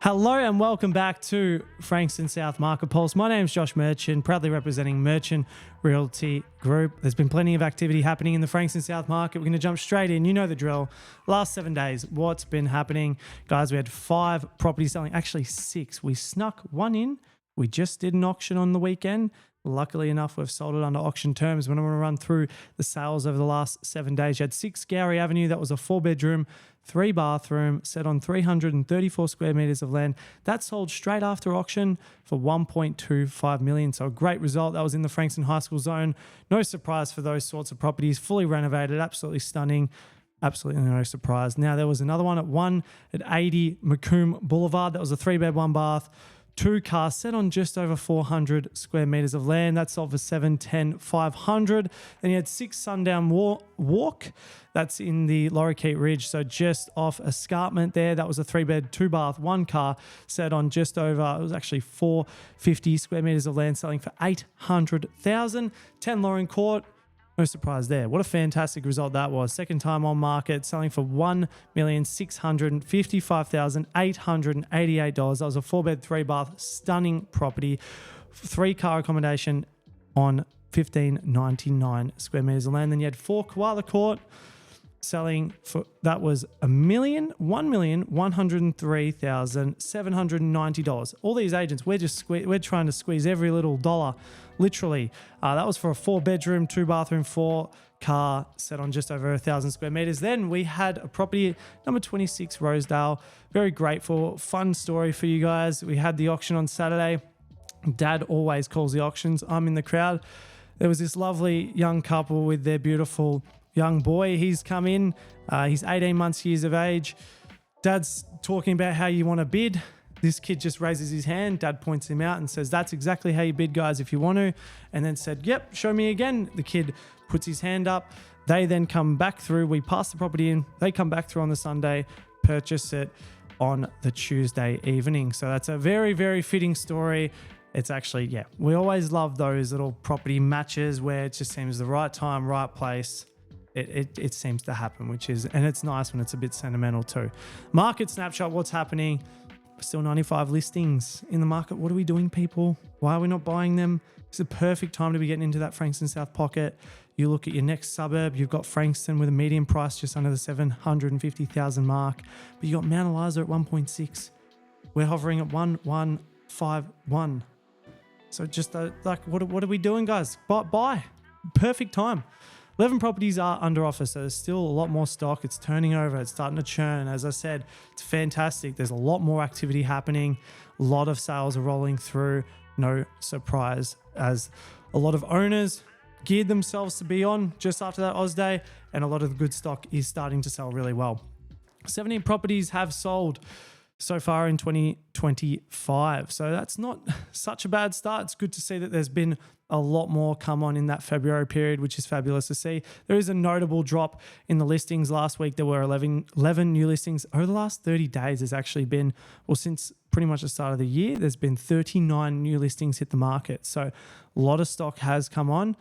Hello and welcome back to Frankston South Market Pulse. My name is Josh Merchant, proudly representing Merchant Realty Group. There's been plenty of activity happening in the Frankston South market. We're going to jump straight in. You know the drill. Last 7 days, what's been happening? Guys, we had 5 properties selling, actually 6. We snuck one in. We just did an auction on the weekend. Luckily enough, we've sold it under auction terms. When I want to run through the sales over the last 7 days, you had 6 Gowrie Avenue. That was a 4-bedroom, 3-bathroom, set on 334 square meters of land. That sold straight after auction for $1.25 million. So a great result. That was in the Frankston High School zone. No surprise for those sorts of properties. Fully renovated, absolutely stunning. Absolutely no surprise. Now, there was another one at 80 Macomb Boulevard. That was a 3-bed, 1-bath. 2 cars set on just over 400 square meters of land. That sold for $710,500. Then you had 6 Sundown Walk. That's in the Lorikeet Ridge, so just off escarpment there. That was a 3-bed, 2-bath, 1 car set on just over, it was actually 450 square meters of land, selling for $800,000. 10 Lauren Court. No surprise there. What a fantastic result that was. Second time on market, selling for $1,655,888. That was a 4-bed, 3-bath, stunning property. 3-car accommodation on 1,599 square meters of land. Then you had 4 Koala Court, selling for, that was $1,103,790. All these agents, we're trying to squeeze every little dollar, literally. That was for a 4-bedroom, 2-bathroom, 4-car set on just over 1,000 square meters. Then we had a property, number 26 Rosedale. Very grateful, fun story for you guys. We had the auction on Saturday. Dad always calls the auctions. I'm in the crowd. There was this lovely young couple with their beautiful young boy. He's come in. He's 18 years of age. Dad's talking about how you want to bid. This kid just raises his hand. Dad points him out and says, "That's exactly how you bid, guys, if you want to." And then said, "Yep, show me again." The kid puts his hand up. They then come back through. We pass the property in. They come back through on the Sunday, purchase it on the Tuesday evening. So that's a very, very fitting story. It's actually, yeah, we always love those little property matches where it just seems the right time, right place. It seems to happen, and it's nice when it's a bit sentimental too. Market snapshot, what's happening? Still 95 listings in the market. What are we doing, people? Why are we not buying them? It's the perfect time to be getting into that Frankston South pocket. You look at your next suburb, you've got Frankston with a median price just under the 750,000 mark, but you got Mount Eliza at 1.6. We're hovering at 1,151. So just what are we doing, guys? Buy. Perfect time. 11 properties are under offer, so there's still a lot more stock. It's turning over. It's starting to churn. As I said, it's fantastic. There's a lot more activity happening. A lot of sales are rolling through. No surprise, as a lot of owners geared themselves to be on just after that Oz Day, and a lot of the good stock is starting to sell really well. 17 properties have sold so far in 2025. So that's not such a bad start. It's good to see that there's been a lot more come on in that February period, which is fabulous to see. There is a notable drop in the listings. Last week, there were 11 new listings. Over the last 30 days, there's actually been, well, since pretty much the start of the year, there's been 39 new listings hit the market. So a lot of stock has come on,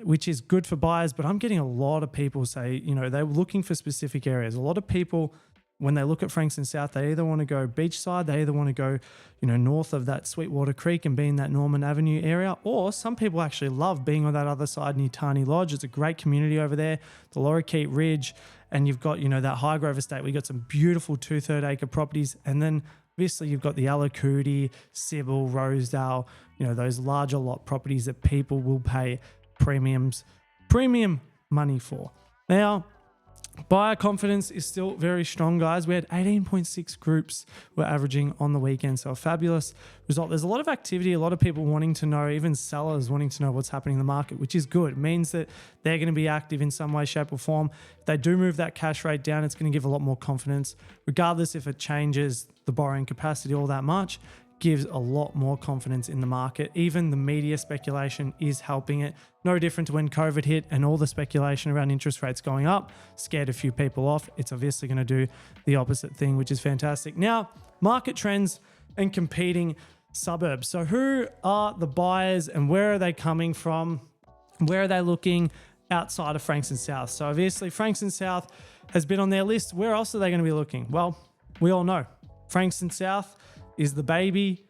which is good for buyers. But I'm getting a lot of people say, they're looking for specific areas. A lot of people, when they look at Frankston South, they either want to go beachside, they either want to go, north of that Sweetwater Creek and be in that Norman Avenue area, or some people actually love being on that other side near Tarney Lodge. It's a great community over there, the Lorikeet Ridge, and you've got, that Highgrove Estate. We got some beautiful 2/3 acre properties, and then obviously you've got the Alacoody, Sybil, Rosedale, those larger lot properties that people will pay premium money for. Now, buyer confidence is still very strong, guys. We had 18.6 groups were averaging on the weekend, so a fabulous result. There's a lot of activity, a lot of people wanting to know, even sellers wanting to know what's happening in the market, which is good. It means that they're going to be active in some way, shape or form. If they do move that cash rate down, it's going to give a lot more confidence, regardless if it changes the borrowing capacity all that much. Gives a lot more confidence in the market. Even the media speculation is helping it. No different to when COVID hit and all the speculation around interest rates going up scared a few people off. It's obviously going to do the opposite thing, which is fantastic. Now, market trends and competing suburbs. So who are the buyers and where are they coming from? Where are they looking outside of Frankston South? So obviously Frankston South has been on their list. Where else are they going to be looking? Well, we all know. Frankston South is the baby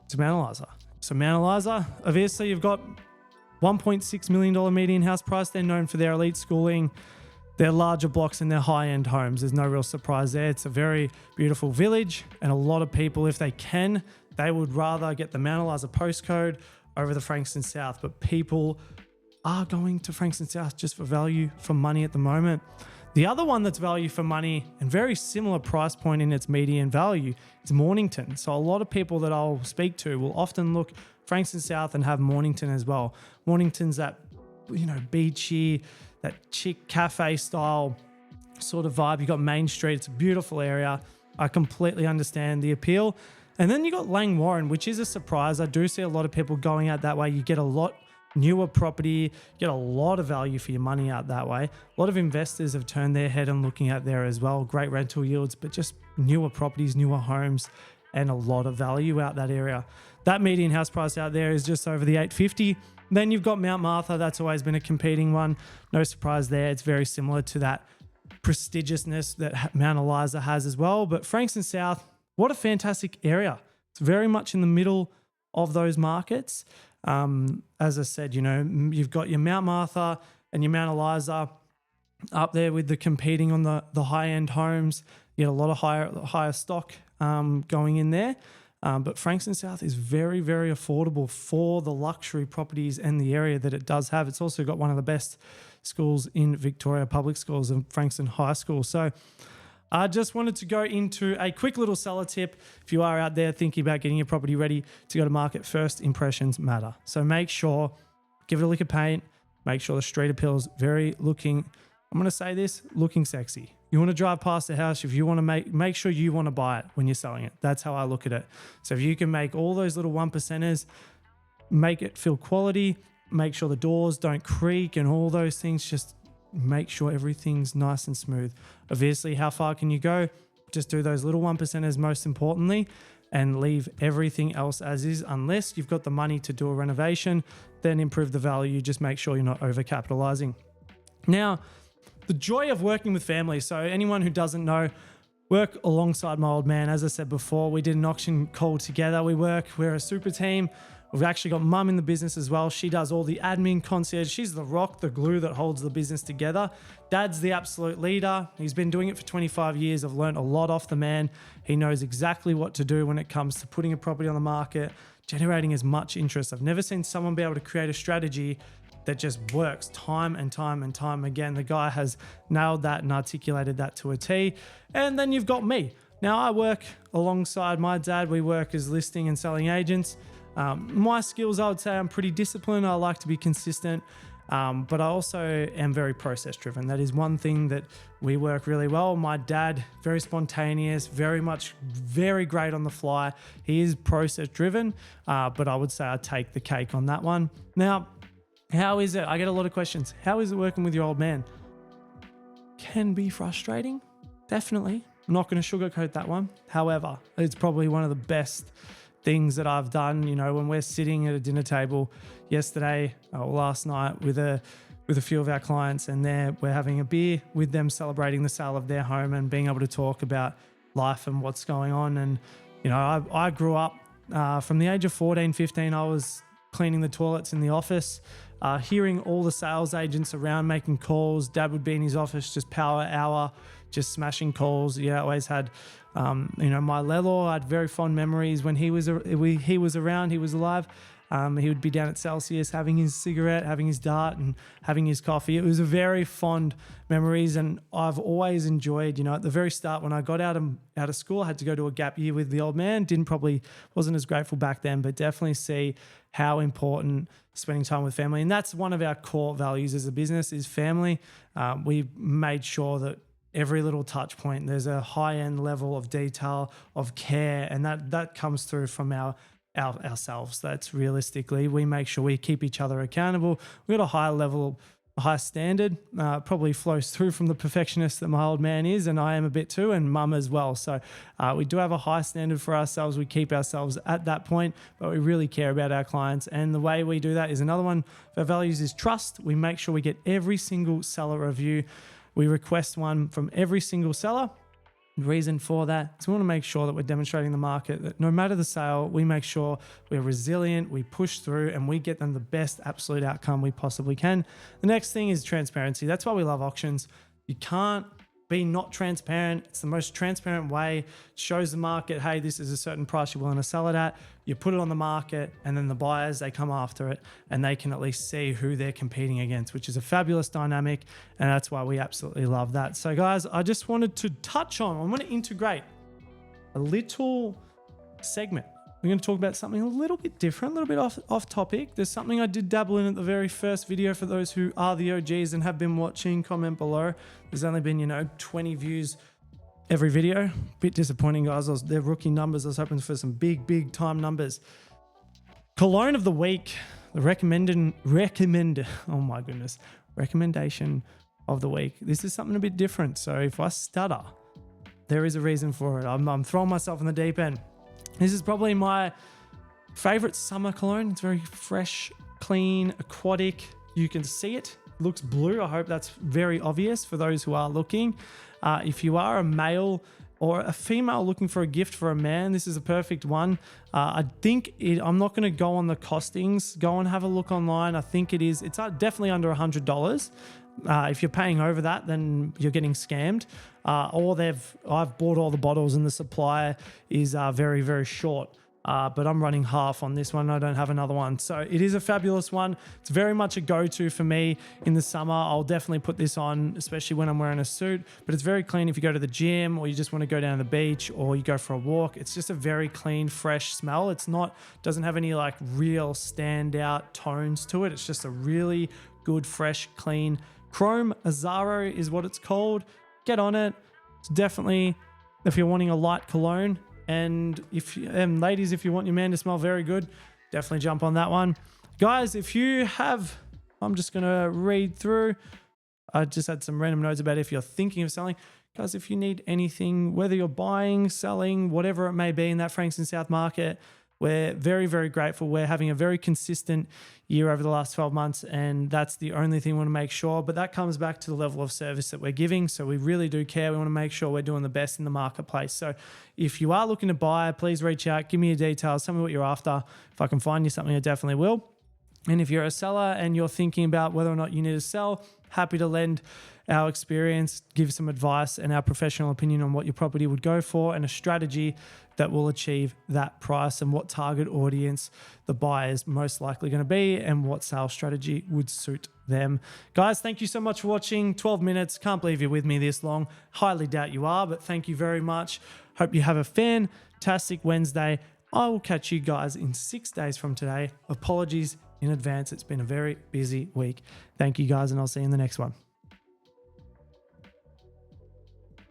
to Mount Eliza. So Mount Eliza, obviously you've got $1.6 million median house price. They're known for their elite schooling, their larger blocks and their high-end homes. There's no real surprise there. It's a very beautiful village, and a lot of people, if they can, they would rather get the Mount Eliza postcode over the Frankston South, but people are going to Frankston South just for value for money at the moment. The other one that's value for money and very similar price point in its median value is Mornington. So a lot of people that I'll speak to will often look Frankston South and have Mornington as well. Mornington's that, beachy, that chic cafe style sort of vibe. You got Main Street. It's a beautiful area. I completely understand the appeal. And then you got Lang Warren, which is a surprise. I do see a lot of people going out that way. You get a lot newer property, get a lot of value for your money out that way. A lot of investors have turned their head and looking out there as well. Great rental yields, but just newer properties, newer homes, and a lot of value out that area. That median house price out there is just over the 850. Then you've got Mount Martha. That's always been a competing one. No surprise there. It's very similar to that prestigiousness that Mount Eliza has as well. But Frankston South, what a fantastic area. It's very much in the middle of those markets. As I said, you've got your Mount Martha and your Mount Eliza up there with the competing on the high-end homes. You get a lot of higher stock going in there. But Frankston South is very, very affordable for the luxury properties and the area that it does have. It's also got one of the best schools in Victoria, public schools, and Frankston High School. So I just wanted to go into a quick little seller tip. If you are out there thinking about getting your property ready to go to market, first impressions matter. So make sure, give it a lick of paint, make sure the street appeals looking sexy. You want to drive past the house, if you want to make sure you want to buy it when you're selling it. That's how I look at it. So if you can make all those little 1%ers, make it feel quality, make sure the doors don't creak and all those things, just make sure everything's nice and smooth. Obviously, how far can you go? Just do those little 1%ers most importantly and leave everything else as is, unless you've got the money to do a renovation, then improve the value. Just make sure you're not overcapitalizing. Now, the joy of working with family. So anyone who doesn't know, work alongside my old man. As I said before, we did an auction call together. We're a super team. We've actually got mum in the business as well. She does all the admin, concierge. She's the rock, the glue that holds the business together. Dad's the absolute leader. He's been doing it for 25 years. I've learned a lot off the man. He knows exactly what to do when it comes to putting a property on the market, generating as much interest. I've never seen someone be able to create a strategy that just works time and time and time again. The guy has nailed that and articulated that to a T. And then you've got me. Now I work alongside my dad. We work as listing and selling agents. My skills, I would say I'm pretty disciplined. I like to be consistent, but I also am very process driven. That is one thing that we work really well. My dad, very spontaneous, very great on the fly. He is process driven, but I would say I take the cake on that one. Now, how is it? I get a lot of questions. How is it working with your old man? Can be frustrating, definitely. I'm not going to sugarcoat that one. However, it's probably one of the best things that I've done. When we're sitting at a dinner table last night with a few of our clients, and we're having a beer with them, celebrating the sale of their home and being able to talk about life and what's going on. And I grew up from the age of 14, 15. I was cleaning the toilets in the office, hearing all the sales agents around making calls. Dad would be in his office, just power hour, just smashing calls. Yeah, I always had my Lelo. I had very fond memories when he was around, he was alive. He would be down at Celsius having his cigarette, having his dart and having his coffee. It was a very fond memories, and I've always enjoyed, at the very start when I got out of school, I had to go to a gap year with the old man. Wasn't as grateful back then, but definitely see how important spending time with family. And that's one of our core values as a business is family. We made sure that every little touch point, there's a high-end level of detail, of care, and that comes through from ourselves. That's realistically, we make sure we keep each other accountable. We've got a high standard, probably flows through from the perfectionist that my old man is, and I am a bit too, and mum as well. So we do have a high standard for ourselves. We keep ourselves at that point, but we really care about our clients. And the way we do that is another one of our values is trust. We make sure we get every single seller review. We request one from every single seller. Reason for that is we want to make sure that we're demonstrating the market that no matter the sale, we make sure we're resilient, we push through, and we get them the best absolute outcome we possibly can. The next thing is transparency. That's why we love auctions. You can't be not transparent. It's the most transparent way. It shows the market, hey, this is a certain price you're willing to sell it at. You put it on the market, and then the buyers, they come after it, and they can at least see who they're competing against, which is a fabulous dynamic, and that's why we absolutely love that. So guys, I just wanted to touch on, I want to integrate a little segment. We're going to talk about something a little bit different, a little bit off topic. There's something I did dabble in at the very first video. For those who are the OGs and have been watching, comment below. There's only been, 20 views every video. Bit disappointing, guys. They're rookie numbers. I was hoping for some big time numbers. Cologne of the week, the recommendation of the week. This is something a bit different. So if I stutter, there is a reason for it. I'm throwing myself in the deep end. This is probably my favorite summer cologne. It's very fresh, clean, aquatic. You can see it. Looks blue. I hope that's very obvious for those who are looking. If you are a male or a female looking for a gift for a man, this is a perfect one. I'm not going to go on the costings. Go and have a look online. I think it's definitely under $100. If you're paying over that, then you're getting scammed. I've bought all the bottles and the supply is very, very short. But I'm running half on this one. I don't have another one. So it is a fabulous one. It's very much a go-to for me in the summer. I'll definitely put this on, especially when I'm wearing a suit. But it's very clean if you go to the gym or you just want to go down to the beach or you go for a walk. It's just a very clean, fresh smell. Doesn't have any like real standout tones to it. It's just a really good, fresh, clean Chrome Azaro is what it's called. Get on it. It's definitely, if you're wanting a light cologne, and ladies, if you want your man to smell very good, definitely jump on that one. Guys, I'm just going to read through. I just had some random notes about if you're thinking of selling. Guys, if you need anything, whether you're buying, selling, whatever it may be in that Frankston South market, we're very, very grateful. We're having a very consistent year over the last 12 months, and that's the only thing we want to make sure. But that comes back to the level of service that we're giving. So we really do care. We want to make sure we're doing the best in the marketplace. So if you are looking to buy, please reach out. Give me your details. Tell me what you're after. If I can find you something, I definitely will. And if you're a seller and you're thinking about whether or not you need to sell, happy to lend our experience, give some advice and our professional opinion on what your property would go for and a strategy that will achieve that price and what target audience the buyer is most likely going to be and what sales strategy would suit them. Guys, thank you so much for watching. 12 minutes. Can't believe you're with me this long. Highly doubt you are, but thank you very much. Hope you have a fantastic Wednesday. I will catch you guys in 6 days from today. Apologies in advance. It's been a very busy week. Thank you guys, and I'll see you in the next one.